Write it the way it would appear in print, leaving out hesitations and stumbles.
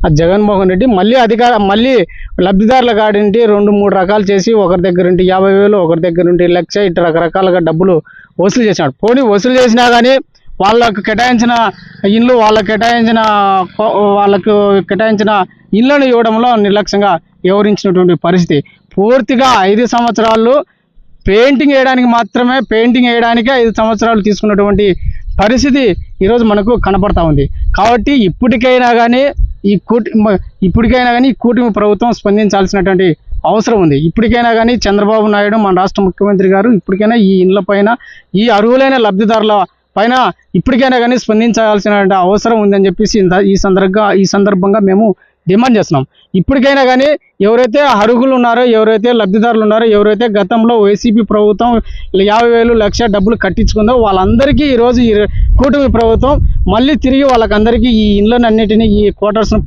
ఆ జగన్మోహన్ రెడ్డి మళ్ళీ లబ్ధిదారుల కాడింటి 2-3 రకాలు చేసి ఒకరి దగ్గర నుండి 50,000 ఒకరి దగ్గర నుండి 1,00,000 ఇట్లా రకరకాలుగా డబ్బులు వసూలు చేసినాడు. పోనీ వసూలు చేసినా కానీ వాళ్ళకు కేటాయించిన ఇళ్ళు వాళ్ళకు కేటాయించిన ఇళ్లను ఇవ్వడంలో నిర్లక్ష్యంగా వ్యవహరించినటువంటి పరిస్థితి. పూర్తిగా 5 సంవత్సరాలు పెయింటింగ్ వేయడానికే 5 సంవత్సరాలు తీసుకున్నటువంటి పరిస్థితి ఈరోజు మనకు కనపడతా ఉంది. కాబట్టి ఇప్పటికైనా కానీ ఈ కూటమి ప్రభుత్వం స్పందించాల్సినటువంటి అవసరం ఉంది. ఇప్పటికైనా కానీ చంద్రబాబు నాయుడు మన రాష్ట్ర ముఖ్యమంత్రి గారు ఇప్పటికైనా ఈ ఇండ్ల పైన, ఈ అర్హులైన లబ్ధిదారుల పైన ఇప్పటికైనా కానీ స్పందించాల్సిన అవసరం ఉందని చెప్పేసి ఈ సందర్భంగా మేము డిమాండ్ చేస్తున్నాం. ఇప్పటికైనా కానీ ఎవరైతే అర్హులు ఉన్నారో, ఎవరైతే లబ్ధిదారులు ఉన్నారో, ఎవరైతే గతంలో వైసీపీ ప్రభుత్వం 50,000 1,00,000 డబ్బులు కట్టించుకుందో వాళ్ళందరికీ ఈరోజు ఈ కూటమి ప్రభుత్వం మళ్ళీ తిరిగి వాళ్ళకందరికీ ఈ ఇళ్ళనన్నిటినీ, ఈ క్వార్టర్స్ను